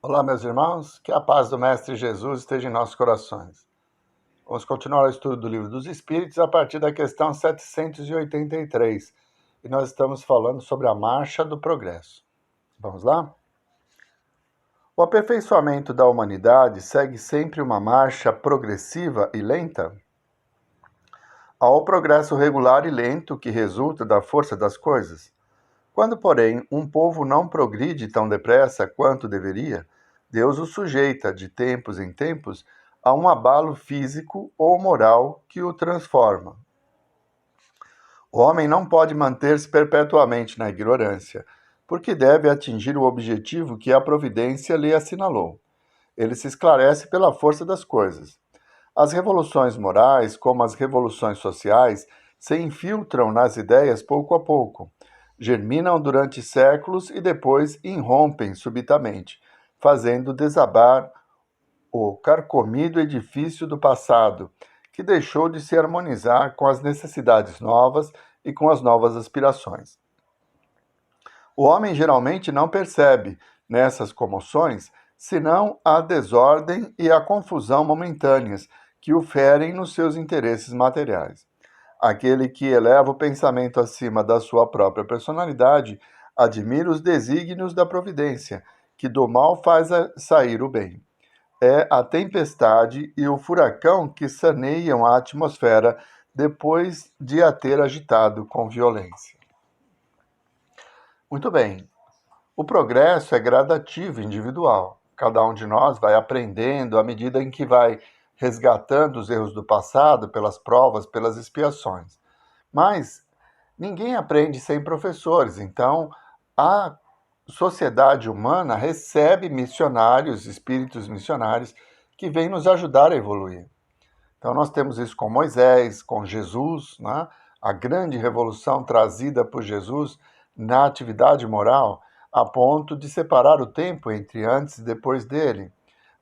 Olá, meus irmãos, que a paz do Mestre Jesus esteja em nossos corações. Vamos continuar o estudo do Livro dos Espíritos a partir da questão 783. E nós estamos falando sobre a marcha do progresso. Vamos lá? O aperfeiçoamento da humanidade segue sempre uma marcha progressiva e lenta? Há o progresso regular e lento que resulta da força das coisas. Quando, porém, um povo não progride tão depressa quanto deveria, Deus o sujeita, de tempos em tempos, a um abalo físico ou moral que o transforma. O homem não pode manter-se perpetuamente na ignorância, porque deve atingir o objetivo que a providência lhe assinalou. Ele se esclarece pela força das coisas. As revoluções morais, como as revoluções sociais, se infiltram nas ideias pouco a pouco, germinam durante séculos e depois irrompem subitamente, fazendo desabar o carcomido edifício do passado, que deixou de se harmonizar com as necessidades novas e com as novas aspirações. O homem geralmente não percebe, nessas comoções, senão a desordem e a confusão momentâneas que o ferem nos seus interesses materiais. Aquele que eleva o pensamento acima da sua própria personalidade admira os desígnios da providência, que do mal faz sair o bem. É a tempestade e o furacão que saneiam a atmosfera depois de a ter agitado com violência. Muito bem. O progresso é gradativo e individual. Cada um de nós vai aprendendo à medida em que vai resgatando os erros do passado pelas provas, pelas expiações. Mas ninguém aprende sem professores, então a sociedade humana recebe missionários, espíritos missionários, que vêm nos ajudar a evoluir. Então nós temos isso com Moisés, com Jesus, né? A grande revolução trazida por Jesus na atividade moral, a ponto de separar o tempo entre antes e depois dele.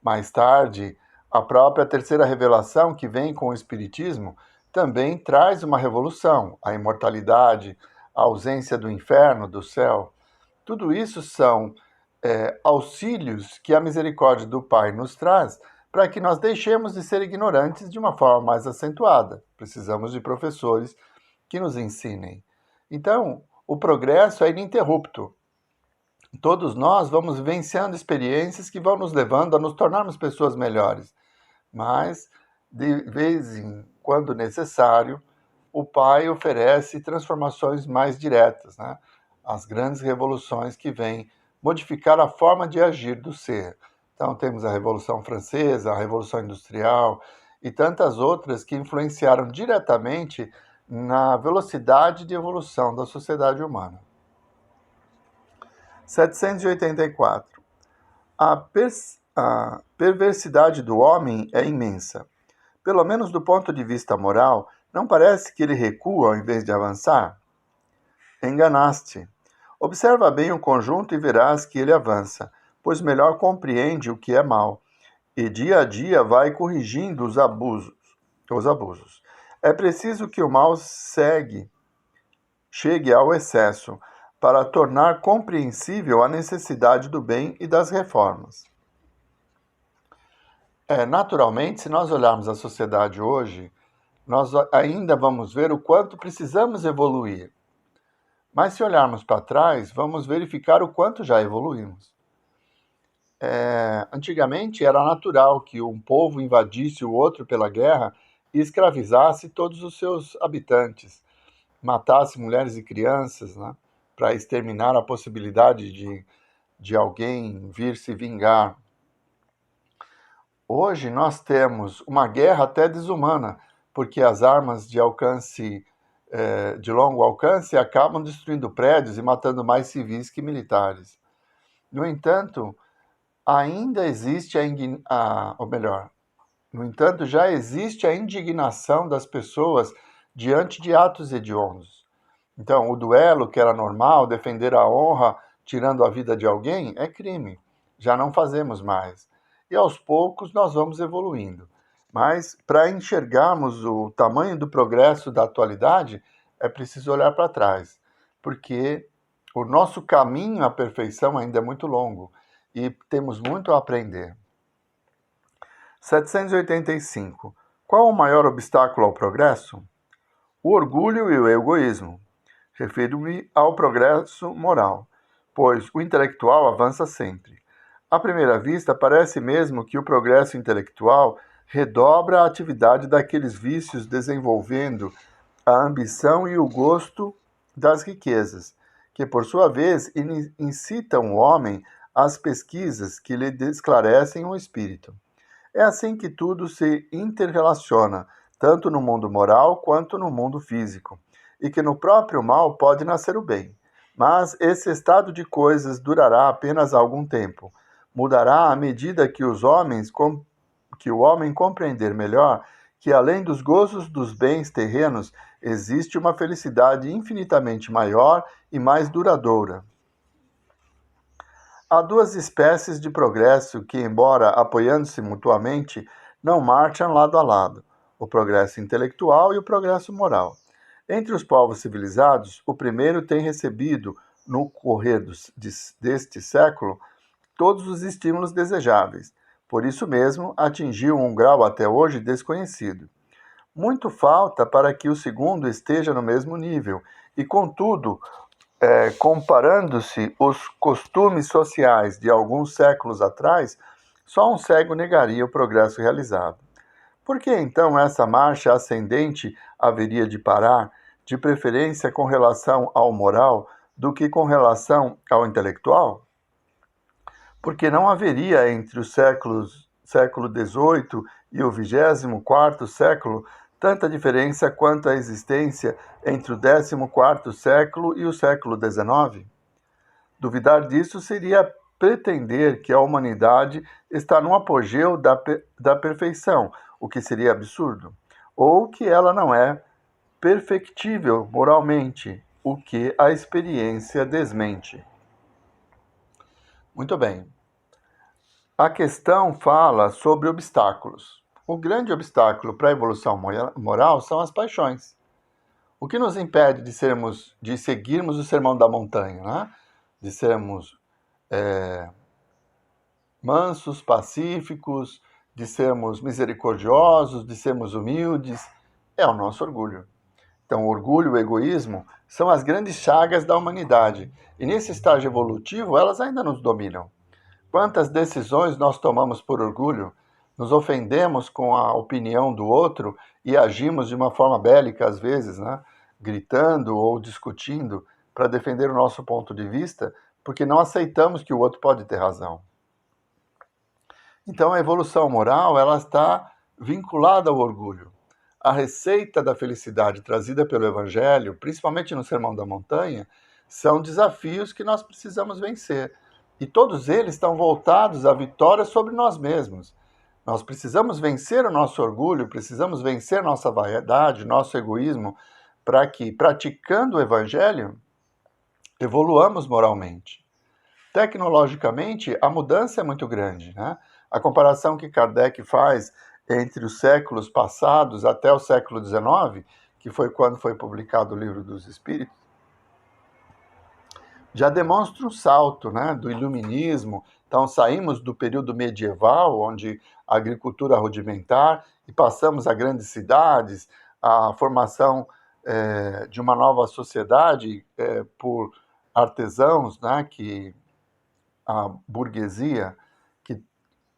Mais tarde, a própria terceira revelação, que vem com o Espiritismo, também traz uma revolução, a imortalidade, a ausência do inferno, do céu. Tudo isso são auxílios que a misericórdia do Pai nos traz para que nós deixemos de ser ignorantes de uma forma mais acentuada. Precisamos de professores que nos ensinem. Então, o progresso é ininterrupto. Todos nós vamos vivenciando experiências que vão nos levando a nos tornarmos pessoas melhores. Mas, de vez em quando necessário, o Pai oferece transformações mais diretas, né? As grandes revoluções que vêm modificar a forma de agir do ser. Então, temos a Revolução Francesa, a Revolução Industrial e tantas outras que influenciaram diretamente na velocidade de evolução da sociedade humana. 784. A perversidade do homem é imensa. Pelo menos do ponto de vista moral, não parece que ele recua ao invés de avançar? Enganaste. Observa bem o conjunto e verás que ele avança, pois melhor compreende o que é mal, e dia a dia vai corrigindo os abusos. É preciso que o mal chegue ao excesso, para tornar compreensível a necessidade do bem e das reformas. Naturalmente, se nós olharmos a sociedade hoje, nós ainda vamos ver o quanto precisamos evoluir. Mas se olharmos para trás, vamos verificar o quanto já evoluímos. Antigamente era natural que um povo invadisse o outro pela guerra e escravizasse todos os seus habitantes, matasse mulheres e crianças, né, para exterminar a possibilidade de alguém vir se vingar. Hoje nós temos uma guerra até desumana, porque as armas de longo alcance acabam destruindo prédios e matando mais civis que militares. No entanto, ainda existe já existe a indignação das pessoas diante de atos hediondos. Então, o duelo, que era normal, defender a honra tirando a vida de alguém, é crime. Já não fazemos mais. E aos poucos nós vamos evoluindo. Mas para enxergarmos o tamanho do progresso da atualidade, é preciso olhar para trás, porque o nosso caminho à perfeição ainda é muito longo. e temos muito a aprender. 785. Qual o maior obstáculo ao progresso? O orgulho e o egoísmo. Refiro-me ao progresso moral, pois o intelectual avança sempre. À primeira vista, parece mesmo que o progresso intelectual redobra a atividade daqueles vícios, desenvolvendo a ambição e o gosto das riquezas, que por sua vez incitam o homem às pesquisas que lhe esclarecem o espírito. É assim que tudo se interrelaciona, tanto no mundo moral quanto no mundo físico, e que no próprio mal pode nascer o bem. Mas esse estado de coisas durará apenas algum tempo. Mudará à medida que o homem compreender melhor que além dos gozos dos bens terrenos existe uma felicidade infinitamente maior e mais duradoura. Há duas espécies de progresso que, embora apoiando-se mutuamente, não marcham lado a lado: o progresso intelectual e o progresso moral. Entre os povos civilizados, o primeiro tem recebido, no correr deste século, todos os estímulos desejáveis. Por isso mesmo, atingiu um grau até hoje desconhecido. Muito falta para que o segundo esteja no mesmo nível, e, contudo, comparando-se os costumes sociais de alguns séculos atrás, só um cego negaria o progresso realizado. Por que então essa marcha ascendente haveria de parar, de preferência com relação ao moral, do que com relação ao intelectual? Porque não haveria entre o século XVIII e o 24º século tanta diferença quanto a existência entre o 14º século e o século XIX? Duvidar disso seria pretender que a humanidade está no apogeu da perfeição, o que seria absurdo, ou que ela não é perfectível moralmente, o que a experiência desmente. Muito bem. A questão fala sobre obstáculos. O grande obstáculo para a evolução moral são as paixões. O que nos impede de seguirmos o sermão da montanha, né? De sermos mansos, pacíficos, de sermos misericordiosos, de sermos humildes, é o nosso orgulho. Então, o orgulho e o egoísmo são as grandes chagas da humanidade, e nesse estágio evolutivo elas ainda nos dominam. Quantas decisões nós tomamos por orgulho, nos ofendemos com a opinião do outro e agimos de uma forma bélica às vezes, né? Gritando ou discutindo para defender o nosso ponto de vista, porque não aceitamos que o outro pode ter razão. Então a evolução moral ela está vinculada ao orgulho. A receita da felicidade trazida pelo Evangelho, principalmente no Sermão da Montanha, são desafios que nós precisamos vencer. E todos eles estão voltados à vitória sobre nós mesmos. Nós precisamos vencer o nosso orgulho, precisamos vencer nossa vaidade, nosso egoísmo, para que, praticando o Evangelho, evoluamos moralmente. Tecnologicamente, a mudança é muito grande, né? A comparação que Kardec faz entre os séculos passados até o século XIX, que foi quando foi publicado o Livro dos Espíritos, já demonstra um salto, né, do iluminismo. Então, saímos do período medieval, onde a agricultura rudimentar, e passamos a grandes cidades, a formação de uma nova sociedade por artesãos, né, que a burguesia, que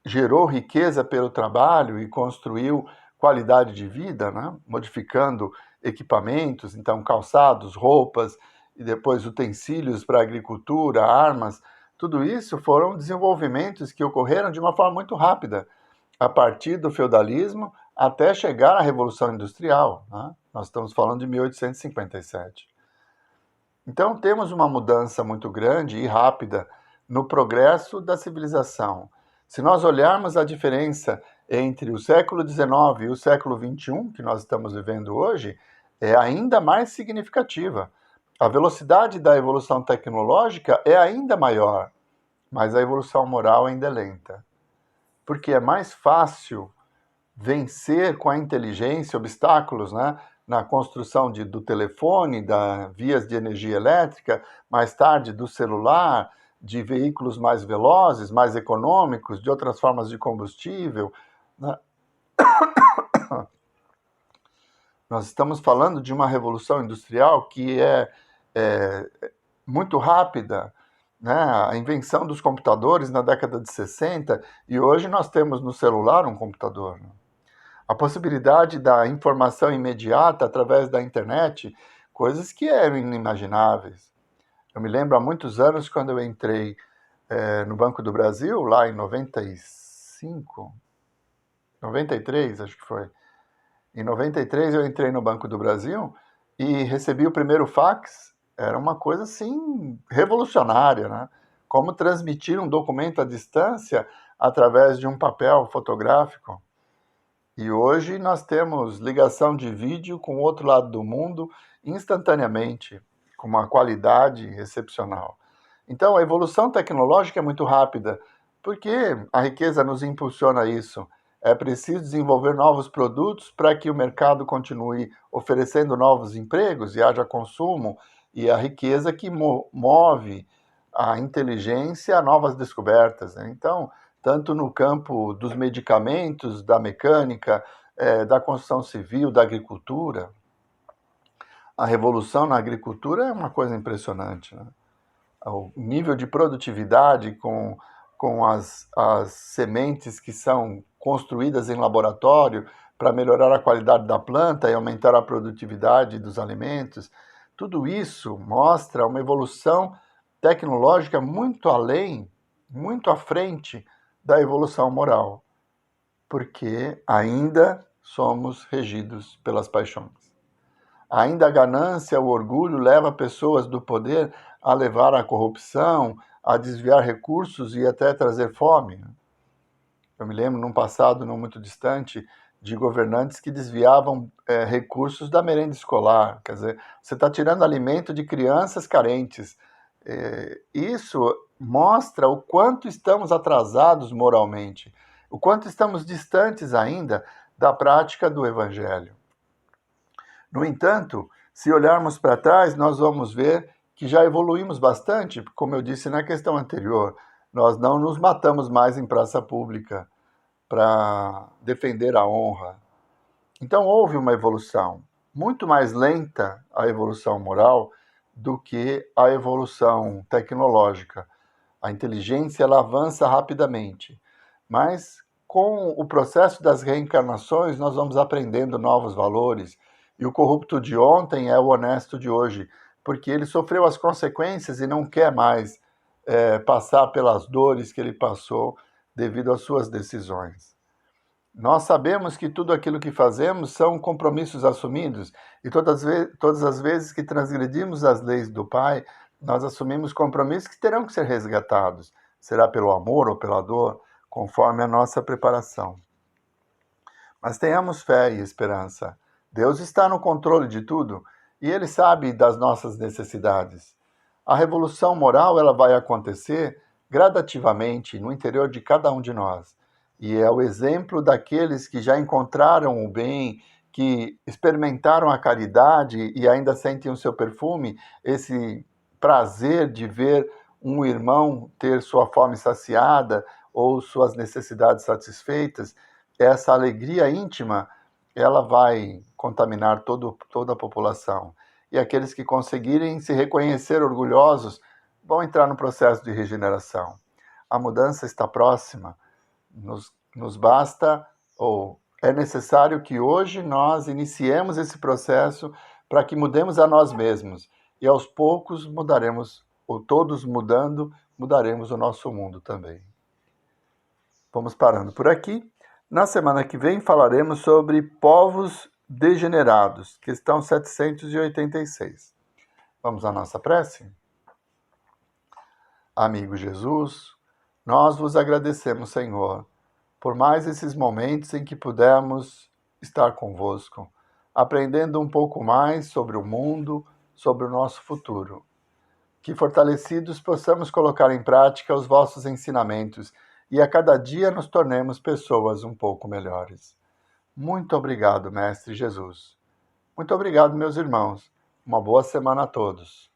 gerou riqueza pelo trabalho e construiu qualidade de vida, né, modificando equipamentos, então calçados, roupas, e depois utensílios para a agricultura, armas, tudo isso foram desenvolvimentos que ocorreram de uma forma muito rápida, a partir do feudalismo até chegar à Revolução Industrial, né? Nós estamos falando de 1857. Então temos uma mudança muito grande e rápida no progresso da civilização. Se nós olharmos a diferença entre o século XIX e o século XXI, que nós estamos vivendo hoje, é ainda mais significativa. A velocidade da evolução tecnológica é ainda maior, mas a evolução moral ainda é lenta. Porque é mais fácil vencer com a inteligência obstáculos, né, na construção do telefone, das vias de energia elétrica, mais tarde do celular, de veículos mais velozes, mais econômicos, de outras formas de combustível, né? Nós estamos falando de uma revolução industrial que é muito rápida, né? A invenção dos computadores na década de 60, e hoje nós temos no celular um computador, né? A possibilidade da informação imediata através da internet, coisas que eram inimagináveis. Eu me lembro há muitos anos, quando eu entrei no Banco do Brasil, lá em 95, 93, acho que foi. Em 93 eu entrei no Banco do Brasil e recebi o primeiro fax. Era uma coisa assim revolucionária, né? Como transmitir um documento à distância através de um papel fotográfico. E hoje nós temos ligação de vídeo com o outro lado do mundo instantaneamente, com uma qualidade excepcional. Então, a evolução tecnológica é muito rápida, porque a riqueza nos impulsiona a isso. É preciso desenvolver novos produtos para que o mercado continue oferecendo novos empregos e haja consumo, e a riqueza que move a inteligência a novas descobertas, né? Então, tanto no campo dos medicamentos, da mecânica, da construção civil, da agricultura. A revolução na agricultura é uma coisa impressionante, né? O nível de produtividade com as sementes que são construídas em laboratório para melhorar a qualidade da planta e aumentar a produtividade dos alimentos, tudo isso mostra uma evolução tecnológica muito além, muito à frente da evolução moral, porque ainda somos regidos pelas paixões. Ainda a ganância, o orgulho leva pessoas do poder a levar à corrupção, a desviar recursos e até trazer fome. Eu me lembro, num passado não muito distante, de governantes que desviavam recursos da merenda escolar. Quer dizer, você está tirando alimento de crianças carentes. Isso mostra o quanto estamos atrasados moralmente, o quanto estamos distantes ainda da prática do Evangelho. No entanto, se olharmos para trás, nós vamos ver que já evoluímos bastante, como eu disse na questão anterior, nós não nos matamos mais em praça pública para defender a honra. Então houve uma evolução, muito mais lenta a evolução moral do que a evolução tecnológica. A inteligência ela avança rapidamente, mas com o processo das reencarnações nós vamos aprendendo novos valores, e o corrupto de ontem é o honesto de hoje, porque ele sofreu as consequências e não quer mais passar pelas dores que ele passou devido às suas decisões. Nós sabemos que tudo aquilo que fazemos são compromissos assumidos, e todas as vezes que transgredimos as leis do Pai, nós assumimos compromissos que terão que ser resgatados. Será pelo amor ou pela dor, conforme a nossa preparação. Mas tenhamos fé e esperança. Deus está no controle de tudo e Ele sabe das nossas necessidades. A revolução moral ela vai acontecer gradativamente no interior de cada um de nós. E é o exemplo daqueles que já encontraram o bem, que experimentaram a caridade e ainda sentem o seu perfume, esse prazer de ver um irmão ter sua fome saciada ou suas necessidades satisfeitas, essa alegria íntima, ela vai contaminar toda a população. E aqueles que conseguirem se reconhecer orgulhosos vão entrar no processo de regeneração. A mudança está próxima. Nos basta, ou é necessário que hoje nós iniciemos esse processo para que mudemos a nós mesmos. E aos poucos mudaremos, ou todos mudando, mudaremos o nosso mundo também. Vamos parando por aqui. Na semana que vem falaremos sobre povos degenerados, questão 786. Vamos à nossa prece? Amigo Jesus, nós vos agradecemos, Senhor, por mais esses momentos em que pudemos estar convosco, aprendendo um pouco mais sobre o mundo, sobre o nosso futuro. Que fortalecidos possamos colocar em prática os vossos ensinamentos e a cada dia nos tornemos pessoas um pouco melhores. Muito obrigado, Mestre Jesus. Muito obrigado, meus irmãos. Uma boa semana a todos.